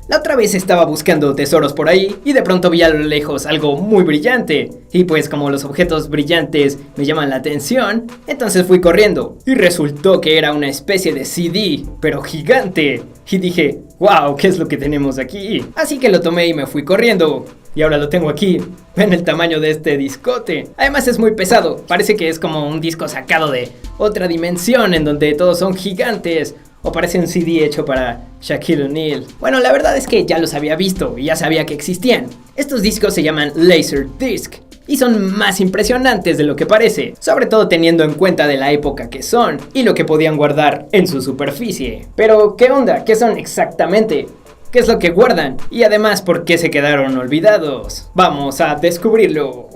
La otra vez estaba buscando tesoros por ahí y de pronto vi a lo lejos algo muy brillante. Y pues como los objetos brillantes me llaman la atención, entonces fui corriendo. Y resultó que era una especie de CD, pero gigante. Y dije, wow, ¿qué es lo que tenemos aquí? Así que lo tomé y me fui corriendo. Y ahora lo tengo aquí. Ven el tamaño de este discote. Además es muy pesado. Parece que es como un disco sacado de otra dimensión en donde todos son gigantes. O parece un CD hecho para Shaquille O'Neal. Bueno, la verdad es que ya los había visto y ya sabía que existían. Estos discos se llaman Laserdisc y son más impresionantes de lo que parece, sobre todo teniendo en cuenta de la época que son y lo que podían guardar en su superficie. Pero, ¿qué onda? ¿Qué son exactamente? ¿Qué es lo que guardan? Y además, ¿por qué se quedaron olvidados? Vamos a descubrirlo.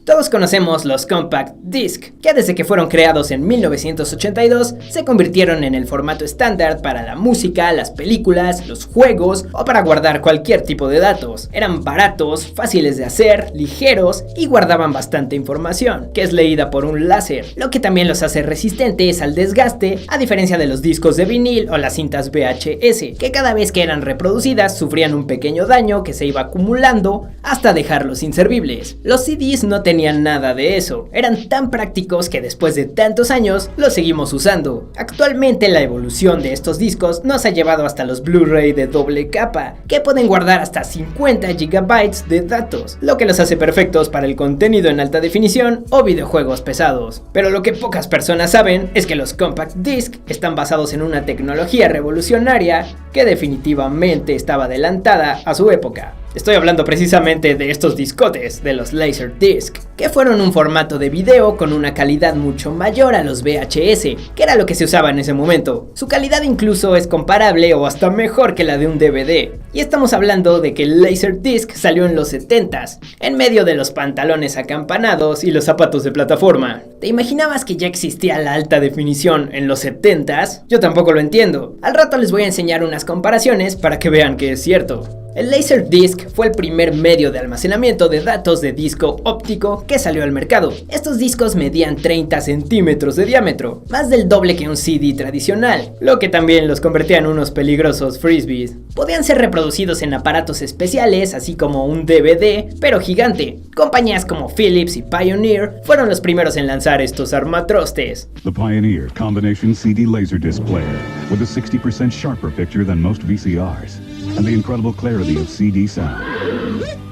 Todos conocemos los Compact Disc, que desde que fueron creados en 1982 se convirtieron en el formato estándar para la música, las películas, los juegos o para guardar cualquier tipo de datos. Eran baratos, fáciles de hacer, ligeros y guardaban bastante información, que es leída por un láser, lo que también los hace resistentes al desgaste, a diferencia de los discos de vinil o las cintas VHS, que cada vez que eran reproducidas sufrían un pequeño daño que se iba acumulando hasta dejarlos inservibles. Los CDs no tenían nada de eso, eran tan prácticos que después de tantos años los seguimos usando. Actualmente la evolución de estos discos nos ha llevado hasta los Blu-ray de doble capa, que pueden guardar hasta 50 GB de datos, lo que los hace perfectos para el contenido en alta definición o videojuegos pesados. Pero lo que pocas personas saben es que los Compact Disc están basados en una tecnología revolucionaria que definitivamente estaba adelantada a su época. Estoy hablando precisamente de estos discotes, de los Laserdisc, que fueron un formato de video con una calidad mucho mayor a los VHS, que era lo que se usaba en ese momento. Su calidad incluso es comparable o hasta mejor que la de un DVD. Y estamos hablando de que el Laserdisc salió en los 70s, en medio de los pantalones acampanados y los zapatos de plataforma. ¿Te imaginabas que ya existía la alta definición en los 70s? Yo tampoco lo entiendo. Al rato les voy a enseñar unas comparaciones para que vean que es cierto. El Laserdisc fue el primer medio de almacenamiento de datos de disco óptico que salió al mercado. Estos discos medían 30 centímetros de diámetro, más del doble que un CD tradicional, lo que también los convertía en unos peligrosos frisbees. Podían ser reproducidos en aparatos especiales, así como un DVD, pero gigante. Compañías como Philips y Pioneer fueron los primeros en lanzar estos armatrostes. The Pioneer Combination CD Laserdisc Player, with a 60% sharper picture than most VCRs. And the incredible clarity of CD sound.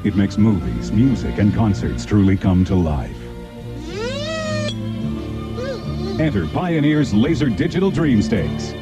It makes movies, music, and concerts truly come to life. Enter Pioneer's Laser Digital Dream Stakes.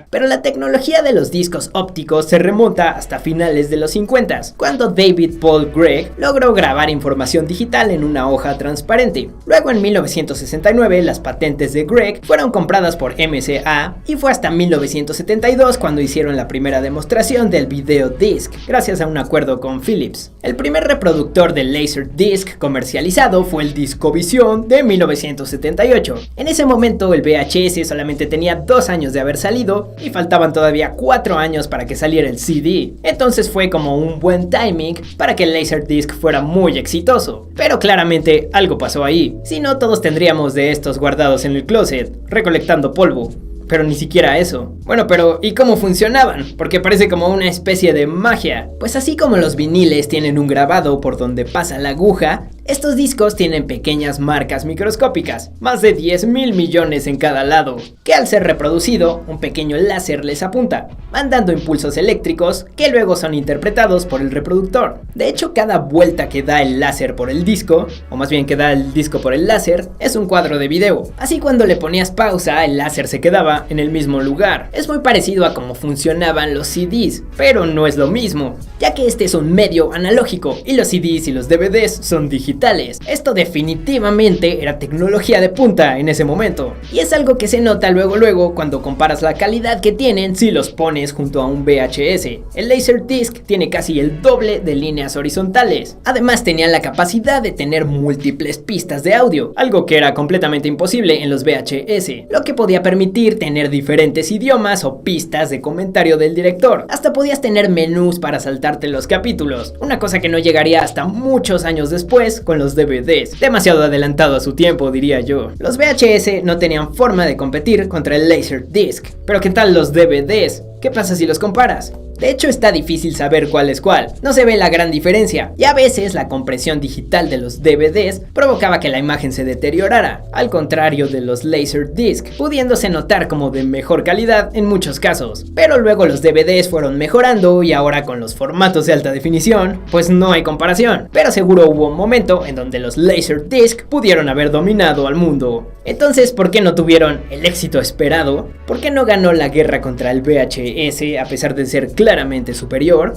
Pero la tecnología de los discos ópticos se remonta hasta finales de los 50s, cuando David Paul Gregg logró grabar información digital en una hoja transparente. Luego en 1969 las patentes de Gregg fueron compradas por MCA y fue hasta 1972 cuando hicieron la primera demostración del videodisc, gracias a un acuerdo con Philips. El primer reproductor de Laserdisc comercializado fue el Discovision de 1978. En ese momento el VHS solamente tenía 2 años de haber salido y faltaban todavía 4 años para que saliera el CD. Entonces fue como un buen timing para que el Laserdisc fuera muy exitoso. Pero claramente algo pasó ahí. Si no, todos tendríamos de estos guardados en el closet, recolectando polvo. Pero ni siquiera eso. Bueno, pero ¿y cómo funcionaban? Porque parece como una especie de magia. Pues así como los viniles tienen un grabado por donde pasa la aguja, estos discos tienen pequeñas marcas microscópicas, más de 10.000 millones en cada lado, que al ser reproducido, un pequeño láser les apunta, mandando impulsos eléctricos que luego son interpretados por el reproductor. De hecho, cada vuelta que da el láser por el disco, o más bien que da el disco por el láser, es un cuadro de video. Así cuando le ponías pausa, el láser se quedaba en el mismo lugar. Es muy parecido a cómo funcionaban los CDs, pero no es lo mismo, ya que este es un medio analógico y los CDs y los DVDs son digitales. Esto definitivamente era tecnología de punta en ese momento, y es algo que se nota luego cuando comparas la calidad que tienen si los pones junto a un VHS. El Laserdisc tiene casi el doble de líneas horizontales. Además tenía la capacidad de tener múltiples pistas de audio, algo que era completamente imposible en los VHS, lo que podía permitir tener tener diferentes idiomas o pistas de comentario del director. Hasta podías tener menús para saltarte los capítulos, una cosa que no llegaría hasta muchos años después con los DVDs. Demasiado adelantado a su tiempo, diría yo. Los VHS no tenían forma de competir contra el Laserdisc, pero ¿qué tal los DVDs? ¿Qué pasa si los comparas? De hecho, está difícil saber cuál es cuál, no se ve la gran diferencia, y a veces la compresión digital de los DVDs provocaba que la imagen se deteriorara, al contrario de los Laserdisc, pudiéndose notar como de mejor calidad en muchos casos. Pero luego los DVDs fueron mejorando y ahora con los formatos de alta definición, pues no hay comparación. Pero seguro hubo un momento en donde los Laserdisc pudieron haber dominado al mundo. Entonces, ¿por qué no tuvieron el éxito esperado? ¿Por qué no ganó la guerra contra el VHS a pesar de ser claramente superior?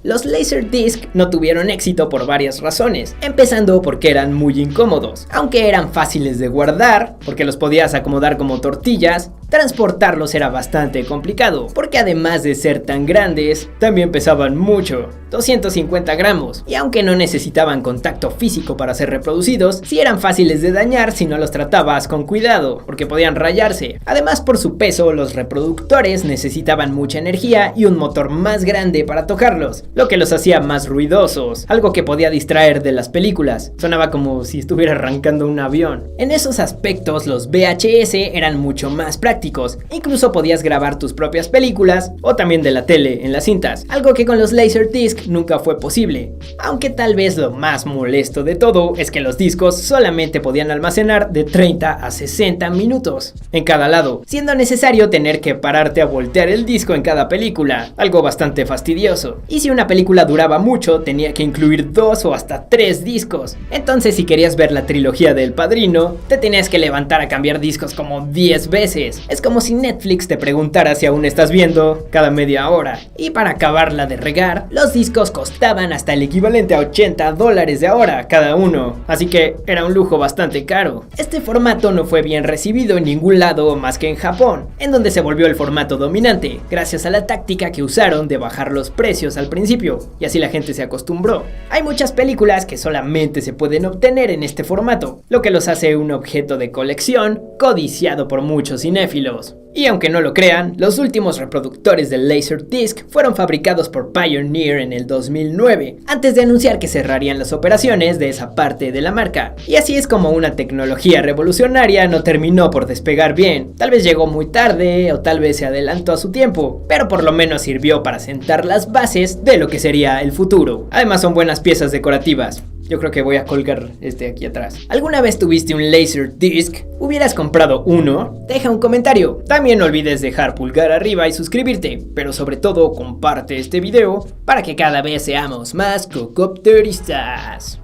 Los Laserdisc no tuvieron éxito por varias razones, empezando porque eran muy incómodos. Aunque eran fáciles de guardar, porque los podías acomodar como tortillas, transportarlos era bastante complicado, porque además de ser tan grandes, también pesaban mucho, 250 gramos, y aunque no necesitaban contacto físico para ser reproducidos, sí eran fáciles de dañar si no los tratabas con cuidado, porque podían rayarse. Además, por su peso, los reproductores necesitaban mucha energía y un motor más grande para tocarlos, lo que los hacía más ruidosos, algo que podía distraer de las películas. Sonaba como si estuviera arrancando un avión. En esos aspectos, los VHS eran mucho más prácticos, incluso podías grabar tus propias películas o también de la tele en las cintas, algo que con los Laserdisc nunca fue posible. Aunque tal vez lo más molesto de todo es que los discos solamente podían almacenar de 30 a 60 minutos en cada lado, siendo necesario tener que pararte a voltear el disco en cada película, algo bastante fastidioso. Y si una película duraba mucho, tenía que incluir 2 o hasta 3 discos. Entonces, si querías ver la trilogía del Padrino, te tenías que levantar a cambiar discos como 10 veces. Es como si Netflix te preguntara si aún estás viendo cada media hora. Y para acabarla de regar, los discos costaban hasta el equivalente a $80 de ahora cada uno, así que era un lujo bastante caro. Este formato no fue bien recibido en ningún lado más que en Japón, en donde se volvió el formato dominante, gracias a la táctica que usaron de bajar los precios al principio, y así la gente se acostumbró. Hay muchas películas que solamente se pueden obtener en este formato, lo que los hace un objeto de colección codiciado por muchos cinéfilos. Y aunque no lo crean, los últimos reproductores del Laserdisc fueron fabricados por Pioneer en el 2009, antes de anunciar que cerrarían las operaciones de esa parte de la marca. Y así es como una tecnología revolucionaria no terminó por despegar bien. Tal vez llegó muy tarde o tal vez se adelantó a su tiempo, pero por lo menos sirvió para sentar las bases de lo que sería el futuro. Además son buenas piezas decorativas. Yo creo que voy a colgar este aquí atrás. ¿Alguna vez tuviste un Laserdisc? ¿Hubieras comprado uno? Deja un comentario. También no olvides dejar pulgar arriba y suscribirte. Pero sobre todo comparte este video para que cada vez seamos más cocopteristas.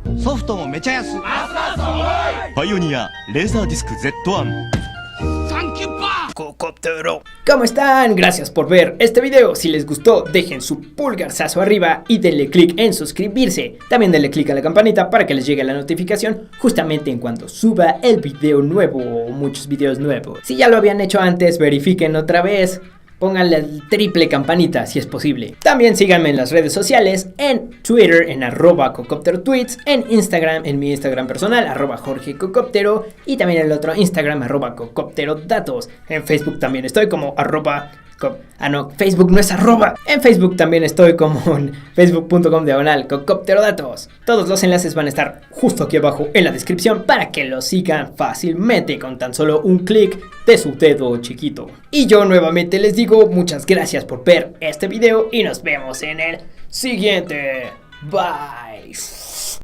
Pioneer Laserdisc Z1. Cocoptero. ¿Cómo están? Gracias por ver este video. Si les gustó, dejen su pulgarzazo arriba y denle click en suscribirse. También denle click a la campanita para que les llegue la notificación justamente en cuanto suba el video nuevo o muchos videos nuevos. Si ya lo habían hecho antes, verifiquen otra vez. Pónganle el triple campanita si es posible. También síganme en las redes sociales, en Twitter en @cocopterotweets, en Instagram en mi Instagram personal @JorgeCocoptero y también en el otro Instagram @cocopterodatos. En Facebook también estoy como Facebook no es arroba. En Facebook también estoy como en facebook.com/cocopterodatos. Todos los enlaces van a estar justo aquí abajo en la descripción para que los sigan fácilmente con tan solo un clic de su dedo chiquito. Y yo nuevamente les digo muchas gracias por ver este video y nos vemos en el siguiente. Bye.